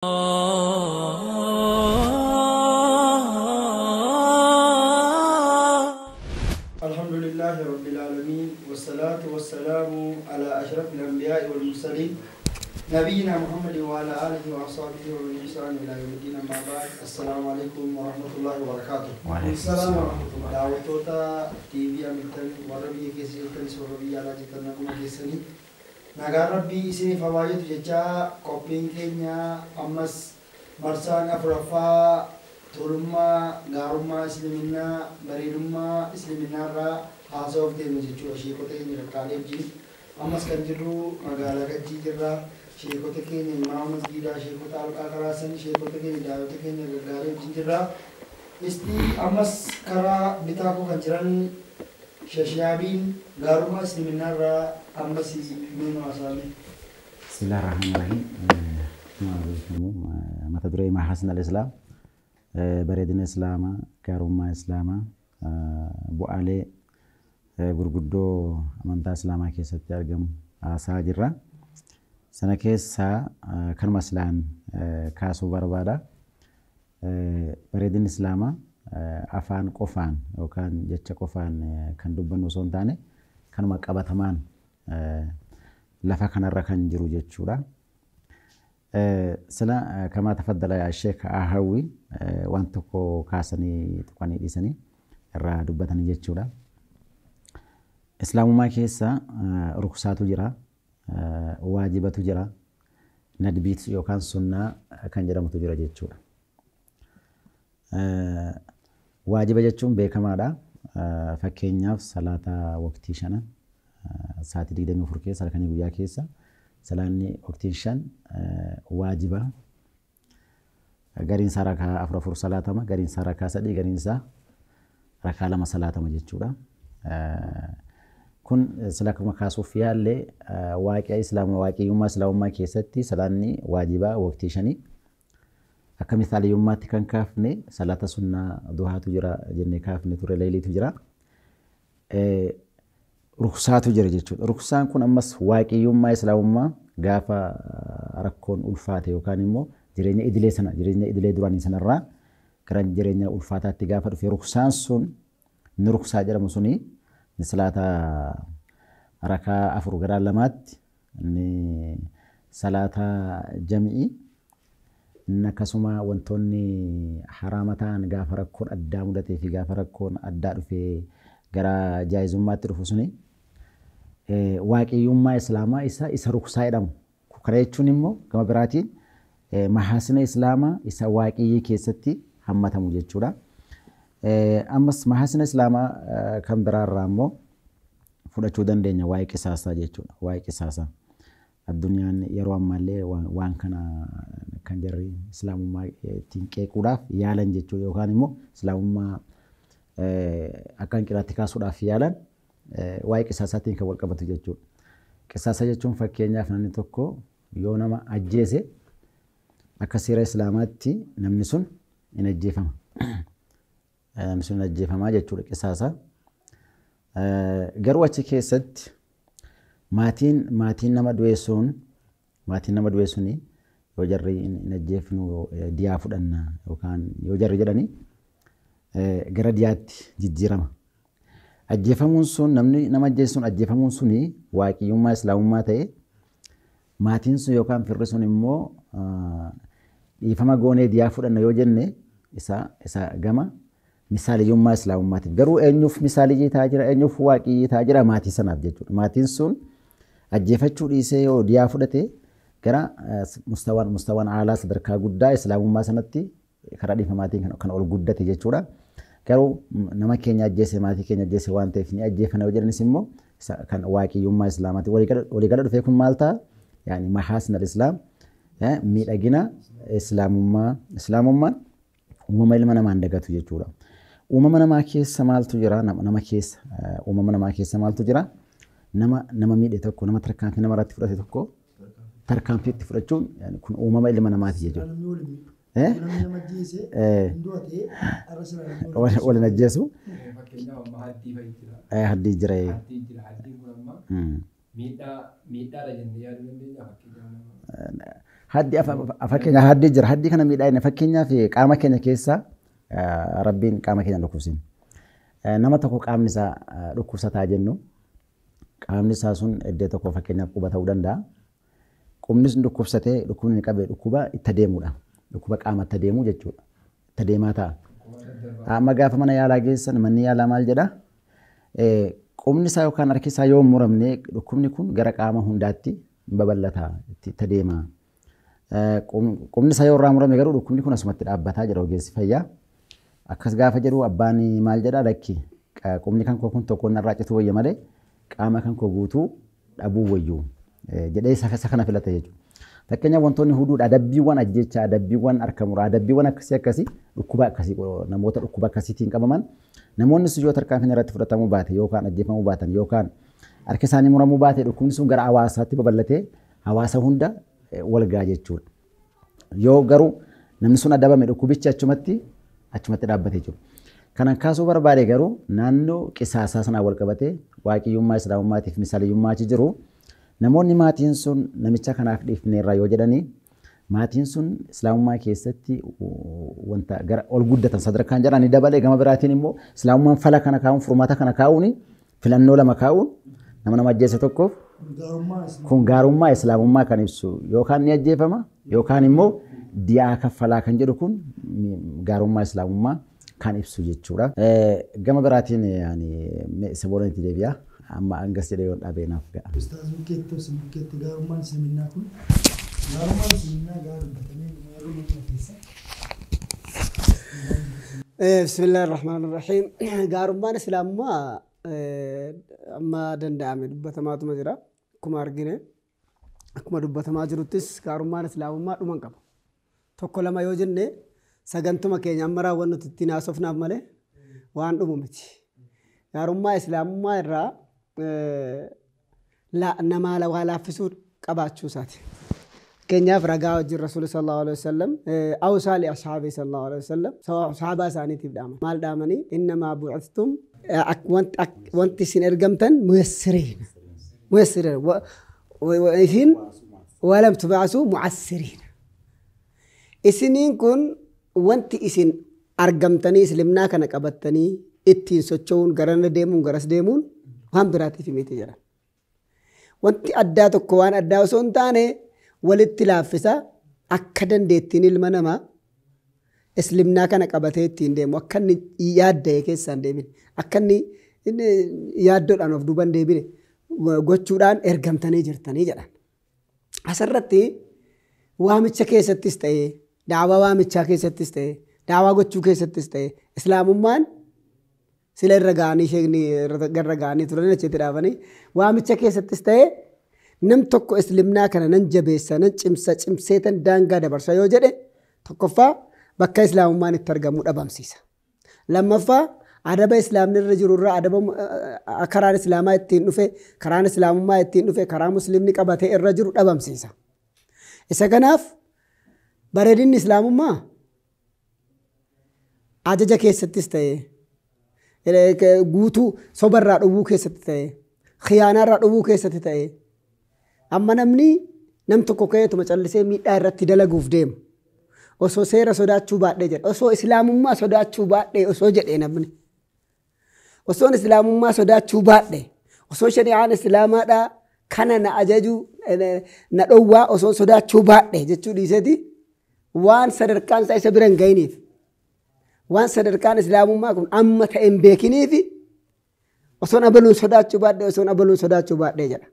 الحمد لله رب العالمين والصلاة والسلام على أشرف الأنبياء والمرسلين نبينا محمد وعلى آله وصحبه ومن إحسان إلى يوم الدين. أما بعد السلام عليكم ورحمة الله وبركاته. وعليكم السلام ورحمة الله. دعوتوتا تي في أمتن وربي كيسيتن سوربي على جتنا كم كيسني. نجار ربي إسني فوايد جتا كوبين كينيا أمس مرسان أفرفا تولما غارما إسلامنا بريدما إسلامنا را حاسوف دي مجتشو أشيكوتة كيني ركاليب جي أمس كنجرو مغالا كجي جرا شيكوتة كيني إمام مسجدا شيكوتة الكاكراسن شيكوتة كيني داوتة كيني ركاليب جي جرا إستي أمس كرا بتاكو كنجران ششيابين غارما إسلامنا را أمس من واسامي. بسم الله الرحمن الرحيم. ما تدري ما حسن الإسلام بريدنا إسلاما كاروما إسلاما بوالي غرغدو أمانتا إسلاما كيسة أرجم ساجرة سنة كيسة كرم إسلام كاسو بربادا بريدنا إسلاما أفان قفان أو كان جتش قفان كان دبنا وصنتاني كانوا مكابتمان لفا كان الركان جرو جتشورا سلا كما تفضل يا الشيخ أهوي وانتكو كاسني تقاني ديسني الرا دبتني جتشورا إسلام ما كيسا رخصات جرا واجبات جرا ندبيت يوكان سنة كان جرا متجرا جتشورا واجب جتشون بكمادا فكينياف صلاة وقتي شنا ساعتي دي دمي فركي سالكني بيا كيسا سلاني وقتي شن واجبة غارين ساركا أفرفور صلاة ما غارين ساركا سدي غارين سا ركالة ما صلاة ما جتشورا كن سلاك مكاسو فيها اللي واقع إسلام واقع يوم إسلام ما كيستي سلاني واجبة وقتي شني أكمثال يوم ما تكن كافني صلاة سنة دوها تجرا جنة كافني توري ليلي تجرا رخصات تجرا جتشو رخصان كن أمس واقع يوم ما إسلام ما غافا ركون ألفاتي وكان يمو جريني إدلي سنة جريني إدلي دراني سنة را كران جريني ألفاتات تغافر في رخصان سن نرخصات جرا مسوني نصلاة ركا أفر غرال لمات ني صلاة جمعي نكسما وانتوني حرامتان غافركون أدامدتي في غافركون أدار في غرا جايزومات رفوسني واقع يوم ما إسلاما إسا رخصة يدام كريتشون إمو كما براتين محاسن إسلاما إسا واقع كيستي همتا مجيشورا أمس محاسن إسلاما كم برار رامو فلاتشو دندين واقع كساسا جيشورا واقع كساسا الدنيا يروان مالي وان كان جري إسلام ما تنكي كوراف يالن جيشو يوكان إمو إسلام ما أكان كراتيكا سوراف يالن واي كساساتين كبول كبتو جتشو كساسا جتشون فكينيا فناني توكو يونما أجيسي أكسير إسلاماتي نمنسون إن الجيفما نمنسون الجيفما جتشو كساسا غرواتي كيست ماتين نما دويسوني يوجري إن الجيفنو ديافودنا وكان يوجري جداني غرا ديات جيجيرما أجيفمون سون نمني نما جيسون أجيفمون سوني واقع يوم ما إسلام ما تي ماتين سون يوكان في الرسول إمو يفهم غوني ديافور أن يوجنني إسا جما مثال يوم ما إسلام ما تي غرو إنيوف مثال جي تاجرا إنيوف واقع تاجرا ماتي سناب جتور ماتين سون أجيفتشو إيسه يو ديافور تي كرا مستوى على صدر كاغودا إسلام ما سنتي كرا دي فماتين كان أول غودا تي جتورا كارو نما كينيا جيسي ماتي كينيا جيسي وان تفني أجيفنا وجرني سمو كان واقع يوم ما إسلاماتي ولكن فيكم مالتا يعني محاسن الإسلام ميت أجينا إسلام ما وما إلما ما عندك تجورا وما ما كيس سمال تجرا نما كيس وما ما كيس سمال تجرا نما ميت تكو نما تركان في نما راتي فراتي تكو تركان في تفرجون يعني كن وما إلما ما تجور ولا نجسو هدي جري ميدا رجندي يا رجندي fakkeenya haddii jira haddii kana miidhaa fakkeenyaaf qaama keenya keessa rabbiin qaama keenya dhukkubsin nama tokko qaamni isaa dhukkubsataa jennu qaamni isaa sun iddoo tokko fakkeenyaaf quba ta'uu danda'a qubni sun dhukkubsatee dhukkubni qabee dhukkuba itti deemudha dhukkuba qaama itti deemuu jechuudha itti deemaa ta'a amma gaafa mana yaalaa geessan manni yaalaa maal jedha qubni isaa yookaan harki isaa yoo muramne dhukkubni kun gara qaama hundaatti babal'ata itti deema. Qubni isaa yoo irraa murame garuu dhukkubni kun asumatti dhaabbataa jira ogeessi fayyaa. Akkas gaafa jedhu abbaan maal jedhaa lakki qubni kan koo kun tokkoon irraa citu wayya malee qaama kan koo guutuu dhabuu wayyu jedhee isa kana filata jechuudha. Fakkeenyaaf wantoonni huduudha adabbiiwwan ajjechaa adabbiiwwan harka muraa adabbiiwwan akkasii dhukkuba akkasii namoota dhukkuba akkasiitiin qabaman namoonni sun yoo tarkaanfii irratti fudhatamuu baate yookaan ajjeefamuu baatan yookaan harka isaanii muramuu baate dhukkubni sun gara hawaasaatti babal'atee hawaasa hunda wal ga'a jechuudha. Yoo garuu namni sun adabame dhukkubichi achumatti dhaabbatee jiru. Kanan kaasuu barbaade garuu naannoo qisaasaa sanaa wal qabatee waaqiyyummaa islaamummaatiif misaaliyyummaa achi jiru. Namoonni maatiin sun namicha kanaaf dhiifneerra yoo jedhanii maatiin sun islaamummaa keessatti wanta gara ol guddatan sadarkaan jedhanii dabalee gama biraatiin immoo islaamummaan fala kana kaa'uun furmaata kana kaa'uun filannoo lama kaa'uun nama ajjeese tokkoof kun gaarummaa islaamummaa kan ibsu yookaan ni ajjeefama yookaan immoo diyaa kaffalaa kan jedhu kun gaarummaa islaamummaa kan ibsu jechuudha. Gama biraatiin saboolanitti deebi'a. Amma angas jedhee yoon dhabeenaaf ga'a. Ustaaz Bukkeetti gaarummaan Islaaminaa kun gaarummaan Islaaminaa gaarummaa yeroo keessa. Bismillahir Rahmanir Rahim. Gaarummaan Islaamaa amma danda'ame dubbatamaa jira. Akkuma argine akkuma dubbatamaa jiruttis gaarummaan Islaamummaa dhuma qaba. Tokko lama yoo jenne sagantuma keenya amma raawwannu ittiin haasofnaaf malee waan dhumu miti. Gaarummaa Islaamummaa irraa nama waa laaffisuu qabaachuu isaati. Keenyaaf ragaa wajjin Rasuulli sallallahu alaihi wasallam awsaa li ashaabii sallallahu alaihi wasallam sahaabaa isaaniitiif dhaaman. Maal dhaamanii innamaa bu'ithtum wanti isin ergamtan muyassiriin. Isin walam tub'asuu mu'assiriin. Isiniin kun wanti isin argamtanii Islaamnaa kana qabattanii ittiin socho'uun garana deemuun garas deemuun waan biraatiif miti jedhan. Wanti addaa tokko waan addaa osoo hin taane walitti laaffisa akka dandeettiin ilma namaa Islaamnaa kana qabatee ittiin deemu akka inni yaadda'e keessaan deebine akka inni yaaddoodhaan of duuban deebine gochuudhaan ergamtanii jirtanii jedhan. Asirratti waamicha keessattis ta'ee daawaa waamichaa keessattis ta'ee daawaa gochuu keessattis ta'ee islaamummaan sila irra ga'anii sheekni irra ga'anii turan achitti dhaabanii waamicha keessattis ta'ee nam tokko Islaamnaa kana nan jabeessa nan cimseetan daangaa dabarsa yoo jedhe tokkoffaa bakka islaamummaan itti argamu dhabamsiisa. Lammaffaa adaba islaamni irra jiru irraa adaba karaan islaamaa ittiin dhufe karaan islaamummaa ittiin dhufe karaa muslimni qabatee irra jiru dhabamsiisa. Isa kanaaf bareedinni islaamummaa ajaja keessattis ta'ee guutuu sobarraa dhowwuu keessatti ta'ee khiyaanaarraa dhowwuu keessatti ta'ee amma nam tokko ka'eetuma callisee miidhaa irratti dalaguuf deemu osoo seera sodaachuu baadhee jedha osoo islaamummaa sodaachuu baadhee osoo jedhee namni osoon islaamummaa sodaachuu baadhee osoo shari'aan islaamaadhaa kana na ajaju na dhowwaa osoo sodaachuu baadhee jechuu dhiiseeti waan sadarkaan isaa isa bira hin ga'iniif waan sadarkaan islaamummaa kun amma ta'e hin beekiniif osoon abaluun sodaachuu baadhee jedha.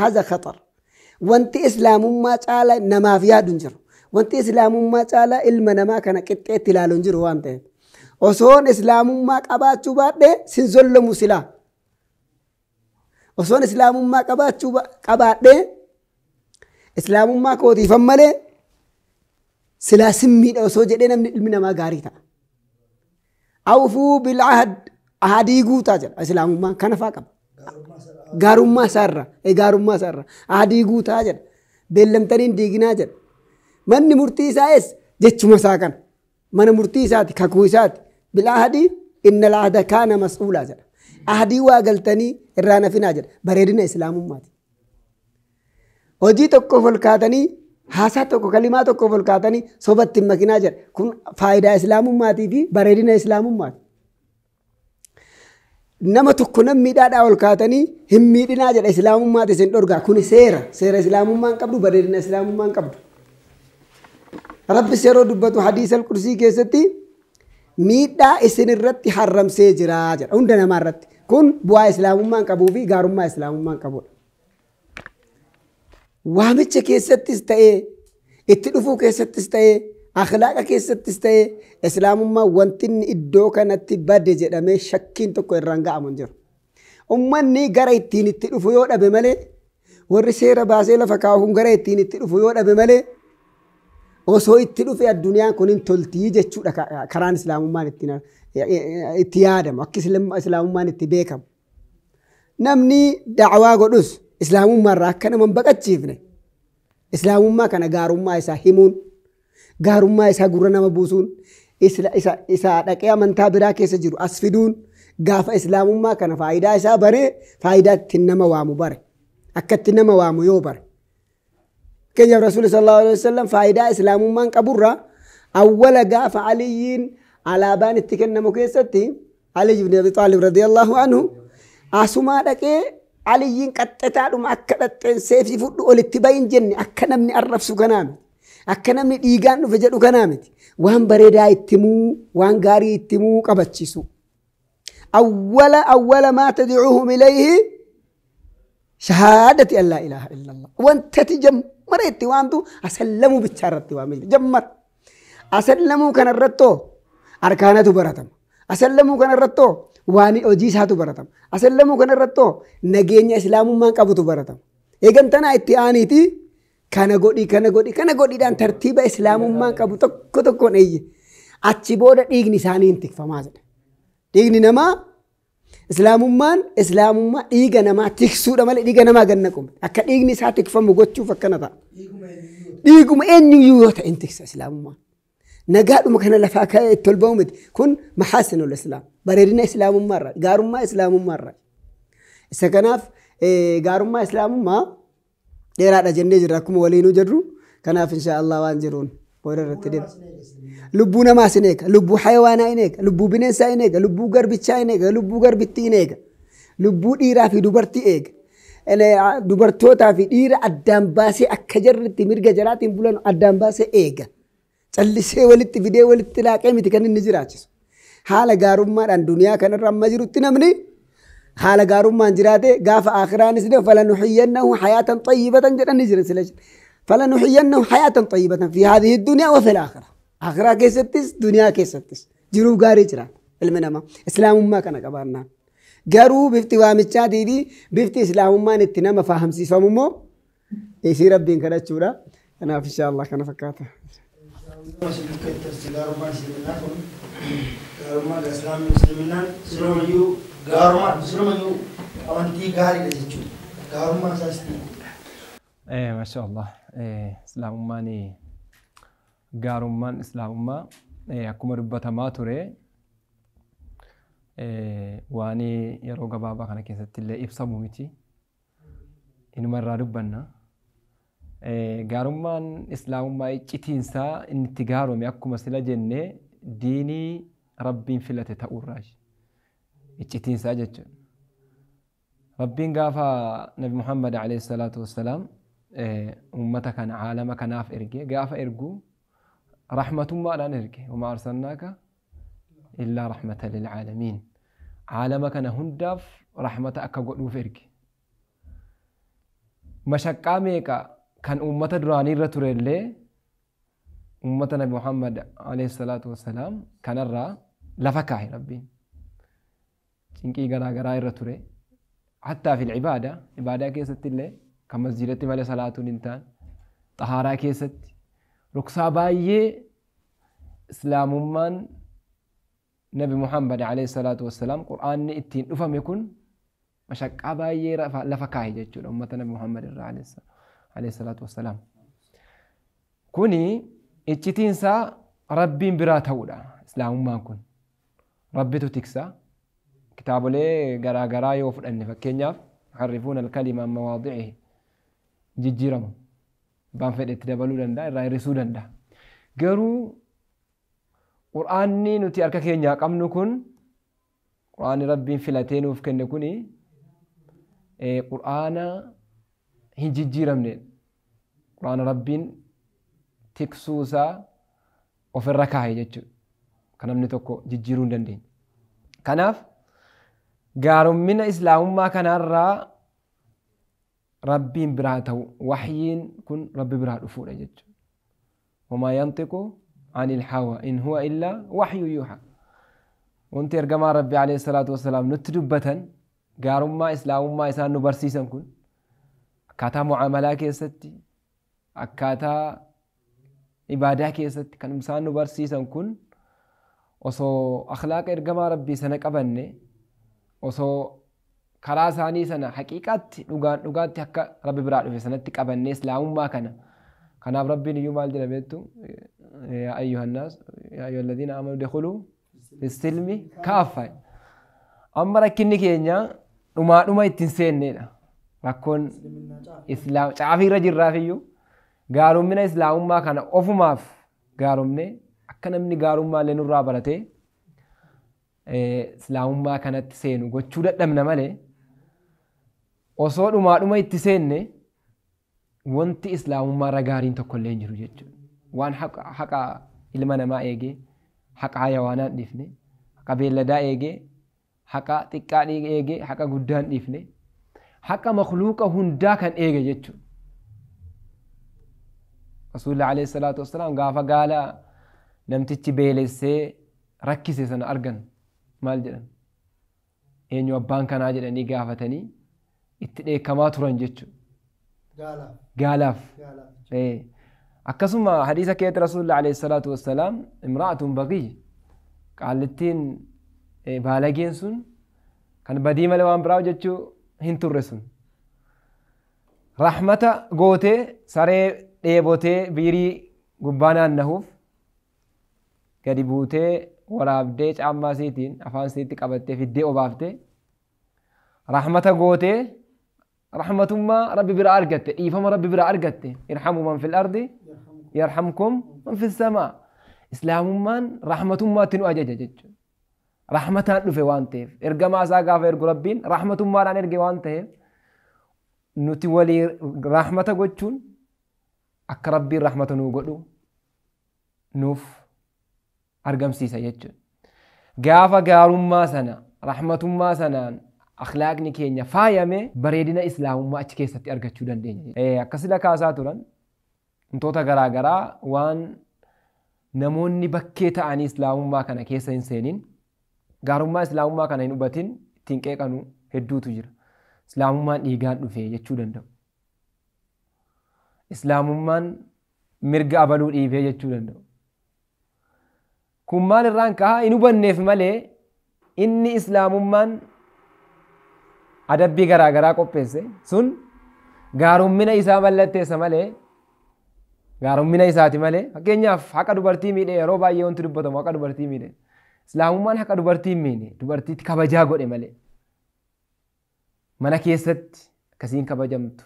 Haza khatar. Wanti islaamummaa caala namaaf yaadu hin jiru. Wanti islaamummaa caala ilma namaa kana qixxeetti ilaalu hin jiru waan ta'eef. Osoon islaamummaa qabaachuu baadhee sin zollamu silaa. Osoon islaamummaa qabaadhee islaamummaa kootiifan malee silaa simmiidha osoo jedhee namni ilmi namaa gaarii ta'a. Awfuu bil ahadii guutaa jedha islaamummaan kana faa qaba. Gaarummaa isaarra ahadii guutaa jedha beellamtaniin diiginaa jedha manni murtii isaas jechuma isaa kana mana murtii isaati kakuu isaati bil ahadii inna al-ahda kaana mas'uulaa jedha ahadii waa galtanii irraa nafinaa jedha bareedina islaamummaati. Hojii tokko folkaatanii haasaa tokko kalimaa tokko volkaatanii sobatti makinaa jedha kun faayidaa islaamummaatii fi bareedina islaamummaati. Nama tokko nam miidhaadhaa ol kaatanii hin miidhinaa jedha islaamummaati isin dhorgaa kun seera islaamummaan qabdu bareedina islaamummaan qabdu. Rabbis yeroo dubbatu hadiisa al-qudsii keessatti miidhaa isin irratti haramsee jira jedha hunda namaa irratti kun bu'aa islaamummaan qabuu fi gaarummaa islaamummaan qabudha. Waamicha keessattis ta'ee itti dhufuu keessattis ta'ee akhlaaqa keessattis ta'ee islaamummaa wanti inni iddoo kanatti bade jedhamee shakkiin tokko irraan ga'amu hin jiru. Ummanni gara ittiin itti dhufu yoo dhabe malee warri seera baasee lafa kaa'uun gara ittiin itti dhufu yoo dhabe malee osoo itti dhufe addunyaan kun hin toltii jechuudha karaan islaamummaan itti yaadamu akka islaamummaan itti beekamu. Namni da'awaa godhus islaamummaa irraa akka nama hin baqachiifne islaamummaa kana gaarummaa isaa himuun gaarummaa isaa gurra nama buusuun isa dhaqee amantaa biraa keessa jiru as fiduun gaafa islaamummaa kana faayidaa isaa baree faayidaa ittiin nama waamu bare akka ittiin nama waamu yoo bare. Keenyaaf Rasuulli sallallahu alaihi wasallam faayidaa islaamummaan qaburraa awwala gaafa Aliyyiin alaabaan itti kennamu keessatti Ali ibn Abi Talib radiyallahu anhu asumaa dhaqee Aliyyiin qaxxataadhuma akka dhaxxeenseefi fudhu olitti bahin jenne akka namni arrabsu kanaa miti. Akka namni dhiigaan dhufe jedhu kanaa miti. Waan bareedaa ittimuu waan gaarii ittimuu qabachiisu. Awwala maa tadcuuhum ilayhi shahaadati an laa ilaaha illallah. Wantati jammara itti waamtu asallamuu bichaa irratti waamee jammara. Asallamuu kana irrattoo arkaanatu baratama. Asallamuu kana irrattoo waan hojii isaatu baratama. Asallamuu kana irrattoo nageenya islaamummaan qabutu baratama. Eegantanaa itti aaniiti kana godhiidhaan tartiiba islaamummaan qabu tokko tokkoon eeyye. Achi booda dhiigni isaanii hin tikfamaa jedha. Dhiigni namaa islaamummaa dhiiga namaa tiksuudha malee dhiiga namaa ganna quba. Akka dhiigni isaa tikfamu gochuuf akkana ta'a. Dhiiguma eenyuyyuu yoo ta'e hin tiksa islaamummaan. Nagaadhuma kana lafaa ka'ee itti ol ba'u miti. Kun maxaasinul islaam. Bareedina islaamummaa irraa gaarummaa islaamummaa irraa. Isa kanaaf gaarummaa islaamummaa dheeraadha jennee jirra akkuma waliinuu jirru. Kanaaf inshaallah waan jiruun booda irratti deema. Lubbuu namaas hin eega, lubbuu hayawaanaa hin eega, lubbuu bineensaa hin eega, lubbuu garbichaa hin eega, lubbuu garbittii hin eega. Lubbuu dhiiraa fi dubartii eega. Dubartootaa fi dhiira addaan baasee akka jarritti mirga jalaatiin bulan addaan baasee eega. Callisee walitti fidee walitti laaqee miti kan inni jiraachisu. Haala gaarummaadhaan duniyaa kanarra amma jirutti namni haala gaarummaan jiraate gaafa akhiraanis de falanuhiyyannahu hayaatan tayyibatan jedhanii jiran sila falanuhiyyannahu hayaatan tayyibatan fi haadhihi dunya wa fil akhirah. Akhiraa keessattis duniyaa keessattis jiruu gaarii jira ilmi namaa islaamummaa kana qabaannaan. Garuu bifti waamichaatii fi bifti islaamummaan itti nama fahamsiifamu immoo isii rabbiin kadhachuudha. Kanaaf inshaallah kana fakkaata. Mashallah islaamummaan gaarummaan islaamummaa akkuma dubbatamaa ture waan yeroo gabaabaa kana keessatti illee ibsamu miti inuma irraa dubbanna. Gaarummaan islaamummaa iccitiinsaa inni itti gaarome akkuma sila jennee diinii rabbiin filate ta'uurraashi iccitiinsaa jechuudha. Rabbiin gaafa Nabi Muhammad alayhi salaatu wassalaam ummata kana caalama kanaaf erge gaafa ergu rahmatummaadhaan erge wama arsalnaaka illaa rahmatan lilcaalamiin caalama kana hundaaf rahmata akka godhuuf erge. Mashaqqaa meeqa kan ummata duraanii irra ture illee ummata Nabi Muhammad alayhi salaatu wassalaam kanarraa lafa kaahe rabbiin cinqii garaagaraa irra ture hattaa fil ibaadaa keessatti illee kan masjidatti malee salaatuun hin taane xahaaraa keessatti ruksaa baay'ee islaamummaan Nabi Muhammad alayhi salaatu wassalaam qur'aanni ittiin dhufame kun mashaqqaa baay'ee lafa kaahe jechuudha ummata Nabi Muhammad irraa alayhi salaatu wassalaam. Kuni iccitiinsaa rabbiin biraa ta'uudha islaamummaan kun rabbitu tiksa. Kitaabolee garaagaraa yoo fudhanne fakkeenyaaf harrifuun alkalima mawaadhi'i jijjiiramu abbaan fedhe itti dabaluu danda'a irraa hir'isuu danda'a. Garuu quraanni nuti harka keenyaa qabnu kun quraanni rabbiin filatee nuuf kenne kuni quraana hin jijjiiramnedha. Quraana rabbiin tiksuusaa ofirra kaa'e jechuudha. Kan namni tokko jijjiiruu hin dandeenye. Kanaaf gaarummina islaamummaa kanarraa rabbiin biraa ta'u wahyiin kun rabbi biraa dhufuudha jechuudha. Wamaa yantiqu anil hawa in huwa illaa wahyu yuuhaa. Wanti ergamaa rabbi alayhi salaatu wassalaam nutti dubbatan gaarummaa islaamummaa isaan nu barsiisan kun akkaataa mu'amalaa keessatti akkaataa ibaadaa keessatti kan isaan nu barsiisan kun osoo akhlaaqa ergamaa rabbii sana qabanne osoo karaa isaanii sana haqiiqaatti dhugaatti akka rabbi biraa dhufe sanatti qabanne islaamummaa kana kanaaf rabbiin iyyuu maal jedha beektu yaa ayyuhannaas yaa ayyuhalladhiina aamanuu udkhuluu fissilmi kaaffa. Amma rakkinni keenya dhumaa ittiin seennedha. Rakkoon islaam caafiirra jirraaf iyyuu gaarummina islaamummaa kana ofumaaf gaarumne akka namni gaarummaa illee nurraa baratee islaamummaa kanatti seenu gochuu dadhabna malee osoo dhumaa itti seenne wanti islaamummaa irra gaariin tokko illee hin jiru jechuudha. Waan haqa ilma namaa eegee haqa hayawaanaa hin dhiifne haqa beelladaa eegee haqa xiqqaa eegee haqa guddaa hin dhiifne haqa makhluuqa hundaa kan eege jechuudha. Rasuulli alayhi salaatu wassalaam gaafa gaala namtichi beelessee rakkise sana argan maal jedhan eenyu abbaan kanaa jedhanii gaafatanii itti dheekkamaa turan jechuudha. Gaalaaf. Akkasuma hadiisa keetti Rasuulli alayhi salaatu wassalaam imra'atun baqii qaallittiin baalageen sun kan badii malee waan biraa hojjechuu hin turre sun rahmata gootee saree dheebotee biirii gubbaa naannahuuf gadi buutee waraabdee caammaa isiitiin afaan isiitti qabattee fiddee obaaftee rahmata gootee rahmatummaa rabbi biraa argatte dhiifama rabbi biraa argatte irhamu man fil ardi yarhamkum man fis samaa. Islaamummaan rahmatummaatti nu ajaja jechuudha. Rahmataan dhufe waan ta'eef ergamaa isaa gaafa ergu rabbiin rahmatummaadhaan erge waan ta'eef nuti walii rahmata gochuun akka rabbiin rahmata nuu godhu nuuf argamsiisa jechuudha. Gaafa gaarummaa sana rahmatummaa sanaan akhlaaqni keenya faayame bareedina islaamummaa achi keessatti argachuu dandeenya. Akkasila kaasaa turan wantoota garaagaraa waan namoonni bakkee ta'anii islaamummaa kana keessa hin seenin gaarummaa islaamummaa kana hin hubatin ittiin qeeqanu hedduutu jira. Islaamummaan dhiigaan dhufe jechuu danda'u. Islaamummaan mirga abaluu dhiibee jechuu danda'u. Kun maal irraan kahaa hin hubanneef malee inni islaamummaan adabbii garaagaraa qopheesse sun gaarummina isaa mallatteessa malee gaarummina isaati malee fakkeenyaaf haqa dubartii miidhe yeroo baay'ee wanti dubbatamu haqa dubartii miidhe islaamummaan haqa dubartii miidhe dubartiitti kabajaa godhe malee mana keessatti akkasiin kabajamtu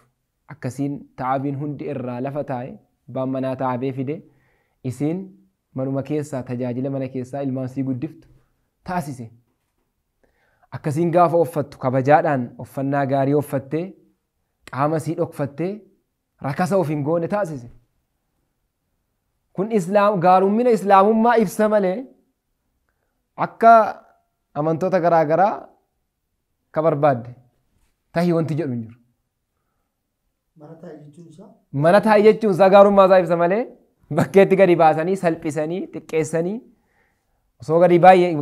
akkasiin ta'abiin hundi irraa lafa taa'e abbaan manaa taa'abee fide isiin manuma keessaa tajaajila mana keessaa ilmaan sii guddiftu taasise. Akkasiin gaafa uffattu kabajaadhaan uffannaa gaarii uffattee qaama sii dhokfattee rakasa of hin goone taasise. Kun gaarummina islaamummaa ibsa malee akka amantoota garaagaraa ka barbaadde tahii wanti jedhu hin jiru. Mana taa'e jechuun isaa gaarummaa isaa ibsa malee bakkeetti gadi baasanii salphisanii xiqqeessanii osoo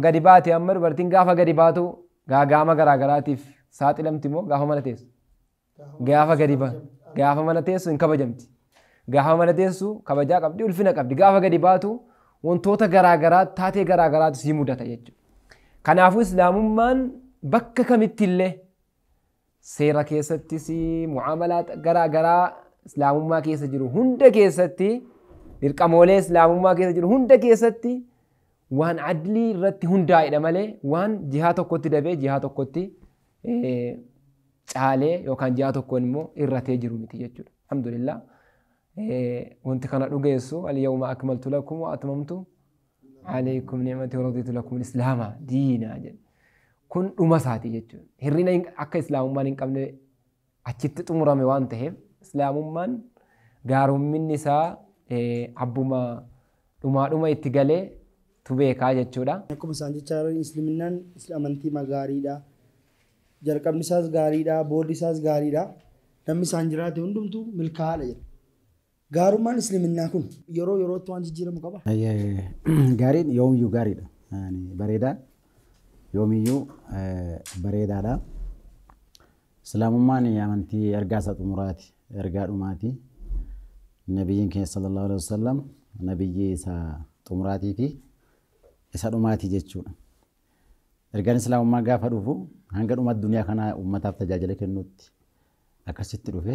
gadi baate amma dubartiin gaafa gadi baatu gaagama garaagaraatiif saaxilamti moo gaafa mana teessu gaafa mana teessu hin kabajamti gaafa mana teessu kabajaa qabdi ulfina qabdi gaafa gadi baatu wantoota garaagaraa taatee garaagaraatu sii mudata jechuudha. Kanaafuu islaamummaan bakka kamittillee seera keessattis mu'amalaa garaagaraa islaamummaa keessa jiru hunda keessatti dirqamoolee islaamummaa keessa jiru hunda keessatti waan adlii irratti hundaa'edha malee waan jihaa tokkotti dabee jihaa tokkotti caalee yookaan jihaa tokkoon immoo irratee jiru miti jechuudha. Alhamdulillah wanti kana dhugeessu al-yawma akmaltu lakum wa atmamtu alaykum ni'mati wa raditu lakum al-islaama diina jedhe. Kun dhuma isaati jechuudha. Hirrina akka islaamummaan hin qabne achitti xumurame waan ta'eef islaamummaan gaarumminni isaa abbuma dhumaa itti galee tu beekaa jechuudha. Akkuma isaan jechaa jiran islaaminaan amantii gaariidha. Jalqabni isaas gaariidha, booddi isaas gaariidha. Namni isaan jiraate hundumtuu milkaa'aadha jedha. Gaarummaan islaaminaa kun yeroo yerootti waan jijjiiramu qaba. Gaariin yoomiyyuu gaariidha. Bareedaa yoomiyyuu bareedaadha. Islaamummaan amantii ergaa isa xumuraati, ergaa dhumaati. Nabiyyiin keenya sallallahu alaihi wasallam nabiyyi isa xumuraatii fi isa dhumaati jechuudha. Ergaan islaamummaa gaafa dhufu hanga dhuma addunyaa kanaa uummataaf tajaajila kennuutti akkasitti dhufe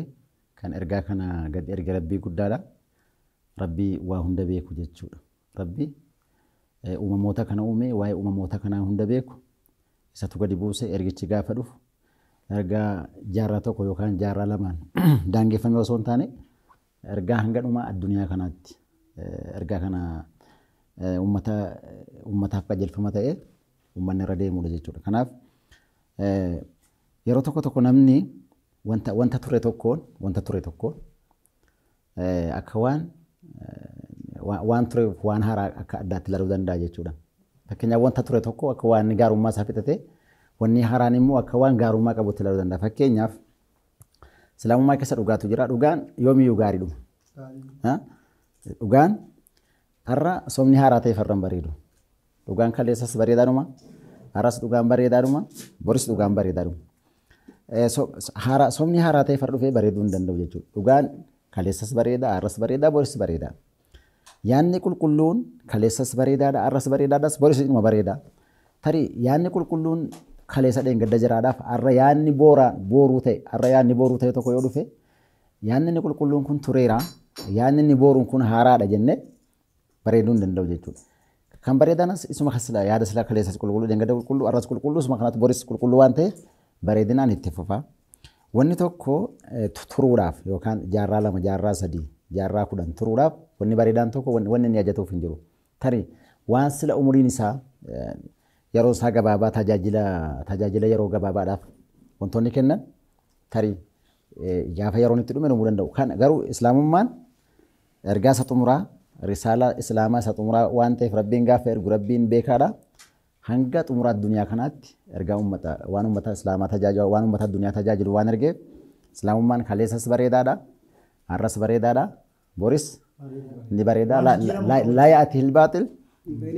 kan ergaa kana gad erga rabbii guddaadha. Rabbii waa hunda beeku jechuudha. Rabbii uumamoota kana uume waa'ee uumamoota kanaa hunda beeku isatu gadi buuse ergichi gaafa dhufu ergaa jaarraa tokko yookaan jaarraa lamaan daangeffame osoo hin taane ergaa hanga dhuma addunyaa kanaatti ergaa kana uummataaf qajeelfama ta'ee uummanni irra deemudha jechuudha. Kanaaf yeroo tokko namni wanta ture tokkoon akka waan ture waan haaraa akka addaatti ilaaluu danda'a jechuudha. Fakkeenyaaf wanta ture tokko akka waan gaarummaa isaa fixate wanni haaraan immoo akka waan gaarummaa qabutti ilaaluu danda'a. Fakkeenyaaf islaamummaa keessa dhugaatu jira. Dhugaan yoomiyyuu gaariidhuma. Dhugaan har'a somni haaraa ta'e farran bareedu. Dhugaan kaleessas bareedaadhuma. Har'as dhugaan bareedaadhuma. Boris dhugaan bareedaadhuma. Somni haaraa ta'e farra dhufee bareeduu hin danda'u jechuudha. Dhugaan kaleessas bareeda, har'as bareeda, boris bareeda. Yaanni qulqulluun kaleessas bareedaadha, har'as bareedaadhas, boris dhuma bareeda. Tarii yaanni qulqulluun kaleessa dheengadda jiraadhaaf har'a yaanni booruu ta'e tokko yoo dhufe yaanni inni qulqulluun kun tureera, yaanni inni booruun kun haaraadha jennee bareeduu hin danda'u jechuudha. Kan bareedanas isuma yaada sila kaleessas qulqulluu dheengadda qulqulluu har'as qulqulluu isuma kanatti boris qulqulluu waan ta'eef bareedinaan itti fufa. Wanni tokko turuudhaaf yookaan jaarraa lama, jaarraa sadii, jaarraa 10 turuudhaaf wanni bareedaan tokko wanni inni ajajatuuf hin jiru. Tarii waan sila umuriin isaa yeroo isaa gabaabaa tajaajila yeroo gabaabaadhaaf wantoonni kennan tarii gaafa yeroon itti dhume dhumuu danda'u. Kan garuu islaamummaan ergaa isa xumuraa risaalaa islaamaa isa xumuraa waan ta'eef rabbiin gaafa ergu rabbiin beekaadha. Hanga xumuraa addunyaa kanaatti ergaa waan uummata islaamaa tajaajilu waan uummata addunyaa tajaajilu waan ergeef islaamummaan kaleessas bareedaadha, har'as bareedaadha, boris ni bareeda. Laa ya'tihi al-baaxil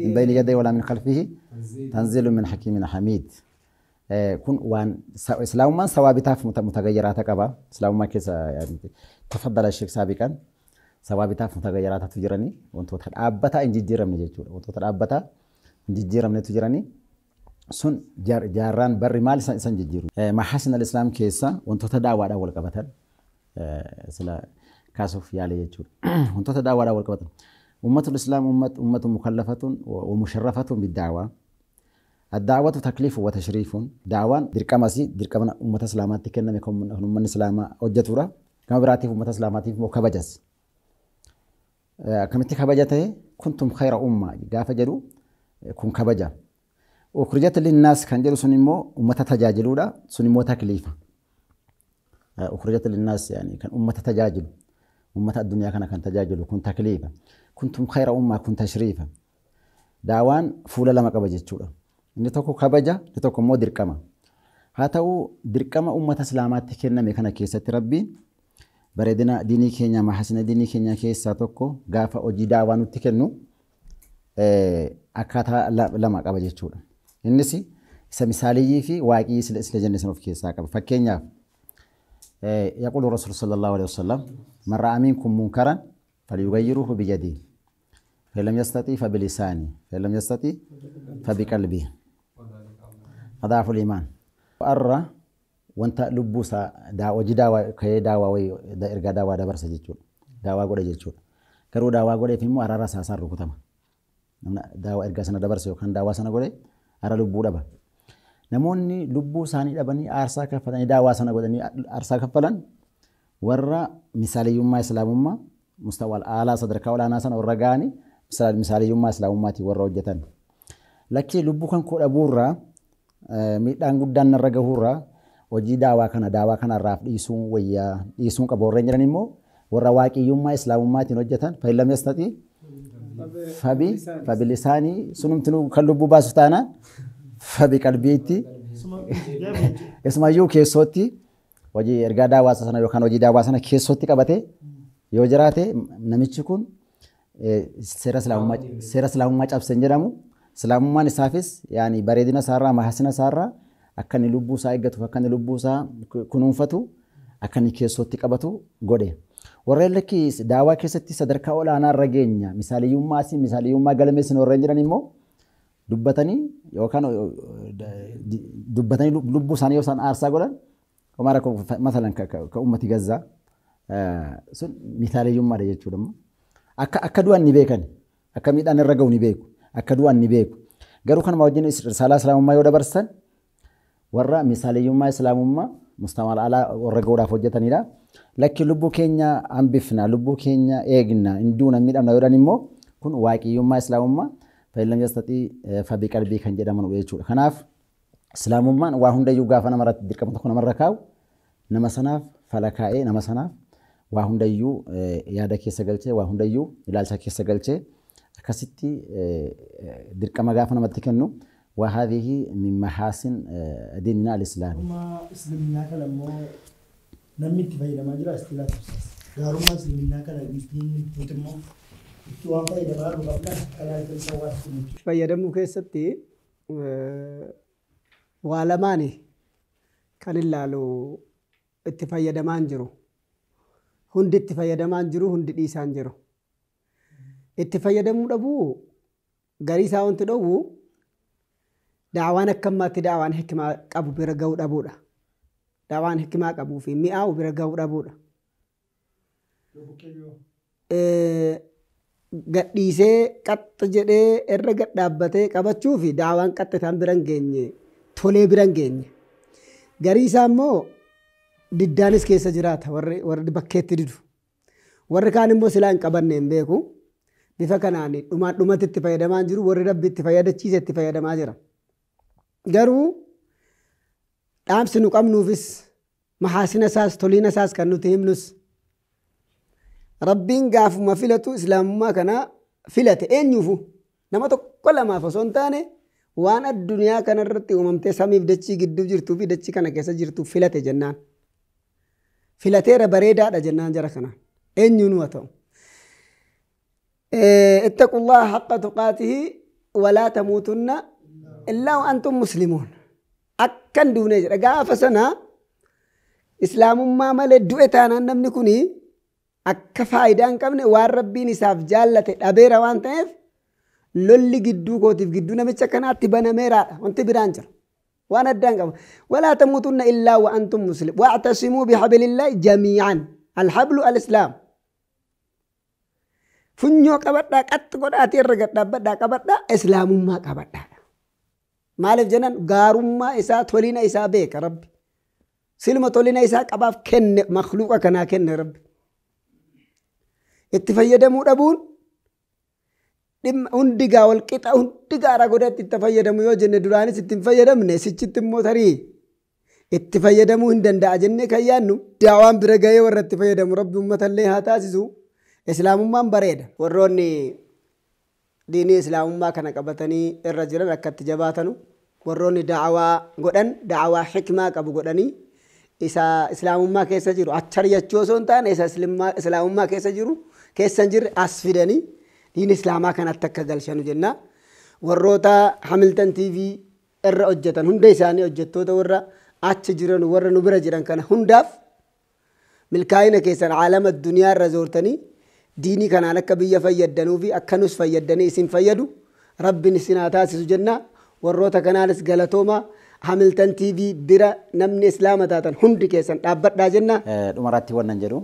min bayni yadayhi walaa min khalfihi tanziilun min hakiimin hamiid. Kun waan islaamummaan sawaabitaaf mutagayyiraata qaba. Islaamummaa keessa tafaddala Sheek Saabiqaan sawaabitaaf mutagayyiraatatu jiranii wantoota dhaabbataa hin jijjiiramne jechuudha. Wantoota dhaabbataa hin jijjiiramnetu jiranii sun jaarraan barri maal isan jijjiiru. Mahasin al-islaam keessa wantoota daawaadhaan wal qabatan sila kaasuuf yaale jechuudha. Wantoota daawaadhaan wal qabatan. Ummatul islaam ummatu mukallafatun wa musharrafatun bid-daawaa. الدعوة تكليف وتشريف دعوان درقمسي درقمنا أمة إسلامات كنا مكم أمة إسلام أوجتورا كما براتي أمة إسلامات مكبجس كم تكبجته كنتم خير أمة جاف جلو كن كبجا وخرجت للناس كان جلو سنمو أمة تجاجلولا سنمو تكليفا أخرجت للناس يعني كان أمة تجاجل أمة الدنيا كان تجاجل كن تكليفا كنتم خير أمة كن تشريفا دعوان فولا لما كبجتورا inni tokko kabaja inni tokko immoo dirqama. Haa ta'u dirqama uummata islaamaatti kenname kana keessatti rabbiin bareedina diinii keenya mahasina diinii keenya keessaa tokko gaafa hojii daawaa nutti kennu akkaataa lama qaba jechuudha. Innis isa misaaliyyii fi waaqii sila jenne san of keessaa qaba. Fakkeenyaaf yaqulu rasuul sallallahu alaihi wasallam man ra'a minkum munkaran falyughayyirhu biyadihi فلم يستطيع فبلسانه فلم يستطيع فبقلبه أضعف الإيمان أرى وانت لبوسا وجي داوا كي داوا وي إرجع داوا دبر سجيتشون داوا قول جيتشون كرو داوا قول في مو أرى رأس أسر ركوتما داوا إرجع سنة دبر سيو كان داوا سنة قول أرى لبو دبا نموني لبو ساني دبني أرسا كفلان داوا سنة قول أرسا كفلان ورا مثالي يوم ما إسلام ما mustawaa alaa sadarkaa olaanaa sana warra ga'anii misaaliyyummaa islaamummaatiin warra hojjetan. Lakkii lubbuu kan koo dhabuurraa miidhaan guddaan narra gahuurraa hojii daawaa kanarraaf dhiisuun wayyaa dhiisuun qaba warreen jiran immoo warra waaqiyyummaa islaamummaatiin hojjetan fayyilama yastati fabi lisaanii sunumtinuu kan lubbuu baasu taanaan fabi qalbiitti isumayyuu keessootti hojii ergaa daawaa sana yookaan hojii daawaa sana keessootti qabatee yoo jiraate namichi kun seera islaamummaa cabseen jedhamu. Islaamummaan isaafis yaani bareedina isaarraa mahasina isaarraa akka inni lubbuu isaa eeggatuuf akka inni lubbuu isaa kunuunfatu akka inni keessootti qabatu godhe. Warreen lakki daawaa keessatti sadarkaa olaanaa irra geenya misaaliyyummaa galmeessin warreen jiran immoo dubbatanii yookaan lubbuu isaanii yoo isaan aarsaa godhan Omar masalan ka ummati Gazzaa sun misaaliyyummaadha jechuudha. Akka du'an ni beekan akka miidhaan irra gahu ni beeku. Akka du'an ni beeku. Garuu kanuma wajjin risaalaa islaamummaa yoo dabarsan warra misaaliyyummaa islaamummaa mustawaa alaa warra gahuudhaaf hojjetanidha. Lakki lubbuu keenya hambifna, lubbuu keenya eegna, hin duuna miidhamna yoodhan immoo kun waaqiyyummaa islaamummaa fayyilama yastatii fabii qalbii kan jedhaman jechuudha. Kanaaf islaamummaan waa hundayyuu gaafa namarratti dirqama tokko namarra kaa'u nama sanaaf falakaa'ee nama sanaaf waa hundayyuu yaada keessa galchee waa hundayyuu ilaalcha keessa galchee akkasitti dirqama gaafa namatti kennu وهذه من محاسن ديننا الإسلامي. ما إسلامنا كلامه نميت فايدة ما جرى استيلات دارو ما إسلامنا كلام مسلم بتمو توان فايدة ما ربنا كلام تسوى. فايدة مكيستي وعلماني كان اللالو اتفايدة ما نجرو هند اتفايدة ما نجرو هند إيسان جرو اتفايدة مدبو غريسا وانتدو دعوان كمات دعوان حكمة أبو برجود أبودا دعوان حكمة أبو في مئة وبرجود أبودا قديسة قط جدة الرجال دابته كابا تشوفي دعوان قط ثام برنجيني ثولي برنجيني غريسا مو ددانس كيس جرات ورد بكيت تدو ورد كان مو سلان كابنين بيكو بفكاناني دوما تتفايدا ما جرو ورد ربي تتفايدا تشيز تتفايدا ما جرا garuu dhaamsi nu qabnuufis mahaasina isaas toliina isaas kan nuti himnus rabbiin gaafuma filatu islaamummaa kana filate eenyuufu nama tokko lamaaf osoo hin taane waan addunyaa kanarratti uumamtee samiif dachii gidduu jirtuu fi dachii kana keessa jirtuu filate jennaan filateera bareedaadha jennaan jara kanaan eenyuun haa ta'u ittaqullaha haqqa tuqaatihi walaa tamuutunna إلا وأنتم مسلمون أكن دونه جرا فسنا إسلام ما مال دويتانا نمني كوني أكفايدان كمن والربي نساف جالة أبيرا وانتف لولي جدو كوتيف جدو نمتشكنا تبنا ميرا وانت برانجر وانا الدانك ولا تموتن إلا وأنتم مسلمون واعتصموا بحبل الله جميعا الحبل الإسلام فنيو كبدا كتقول أتير كبدا كبدا إسلام ما كبدا مالف جنان غارما إساء تولينا إساء بيك ربي سلمة تولينا إساء قباف كن مخلوقا كنا كن ربي اتفايدا مودابون دم اندقا والقطع اندقا راقودات اتفايدا ميو جنة دراني ستنفايدا مني سيچت موتاري اتفايدا مو هندن دا جنة كيانو دعوان برقايا ورد اتفايدا مربي أمة اللي هاتاسسو إسلام ما بريدا وروني ديني إسلام ما كان قبطني الرجل ركت جباتنو وروني دعوة حكمة كابو قدني إسلام ما كيسا جيرو أتشار يچوسون تان إسلام ما كيسا جيرو كيسا جير أسفدني دين إسلام ما كان أتكا قلشانو جنة وروتا حملتن تي في الرأ أجتن هنده إساني أجتو دا ورا أتش جيران ورا نبرا جيران كان هنداف ملكاين كيسا عالم الدنيا رزورتني ديني كان أنا كبيا فيدنو في أكنوس فيدني اسم فيدو رب نسيناتاس سجنا وروتا كنالس غلطوما حملتن تي في برا نمني إسلام تاتن هندي كيسن أبد داجنا دمراتي وننجرو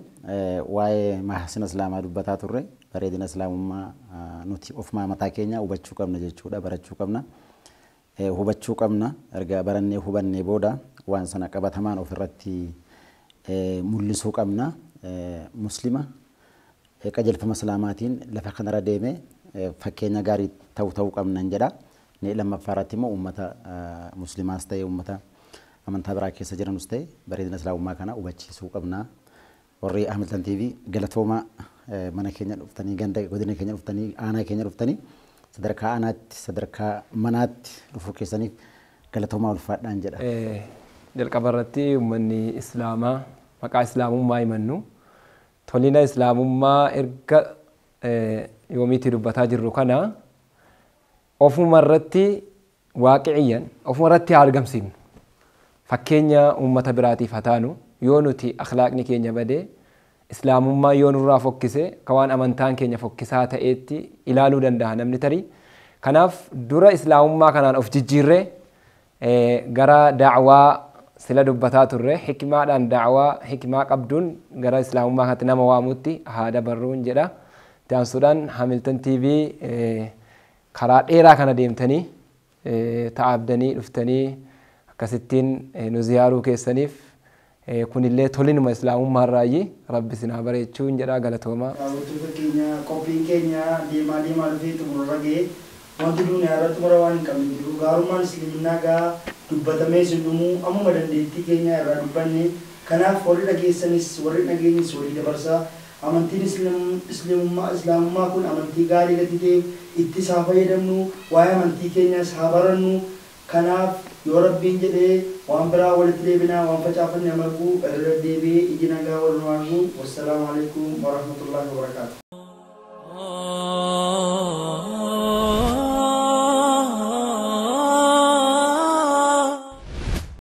واي محسن إسلام دبتات الرّي بريدنا إسلام ما نوتي أوف ما متاكينيا وبتشو كمنا جتشودا برتشو كمنا هو بتشو كمنا أرجع برني هو برني بودا وانسنا كبتمان وفرتي ملسو كمنا مسلمة qajeelfama islaamaatiin lafa kanarra deemee fakkeenya gaarii ta'uu qabna jedha. Ni lammaffaarratti immoo uummata musliimaas ta'e uummata amantaa biraa keessa jiranus ta'e bareedina islaamummaa kana hubachiisuu qabna. Warri Hamilton TV galatooma mana keenya dhuftanii ganda godina keenya dhuftanii aanaa keenya dhuftanii sadarkaa aanaatti sadarkaa manaatti dhufuu keessaniif galatooma ulfaadhaan jedha. Jalqaba irratti uummanni islaamaa maqaa islaamummaa himannu tolina islaamummaa erga yoomiitti dubbataa jirru kana ofuma irratti waaqiciyyan ofuma irratti argamsiifnu fakkeenya uummata biraatiif haa taanu yoo nuti akhlaaqni keenya badee islaamummaa yoo nurraa fokkise kawaan amantaan keenya fokkisaa ta'eetti ilaaluu danda'a namni tarii. Kanaaf dura islaamummaa kanaan of jijjiirree gara daawaa sila dubbataa turre hikmaadhaan daawaa hikmaa qabduun gara islaamummaa kanatti nama waamutti haa dabarruun jedha. Taansuudhaan Hamilton TV karaa dheeraa kana deemtanii ta'abdanii dhuftanii akkasittiin nu ziyaaruu keessaniif kunillee tolinuma islaamummaa irraayi rabbi sinaa bareechuun jedha galatooma. Daawwattoota keenya qophiin keenya deemaa dhufee xumurra ga'e wanti nuti irratti mura waan hin qabne jiru gaarummaan islaaminaa gaa dubbatamee sindumuu ammuma dandeettii keenya irraa dubbanne kanaaf warri dhageessanis warri dhageenyis walii dabarsaa amantiin islaamummaa kun amantii gaarii gadi ta'e itti haa fayyadamnu waa'ee amantii keenyas haa barannu. Kanaaf yoo rabbiin jedhee waan biraa walitti deebinaa waan facaafanne amarguu irra deebi'ee iji nagaa wal nu argu. Wassalaamu alaikum warahmatullahi wabarakatuh.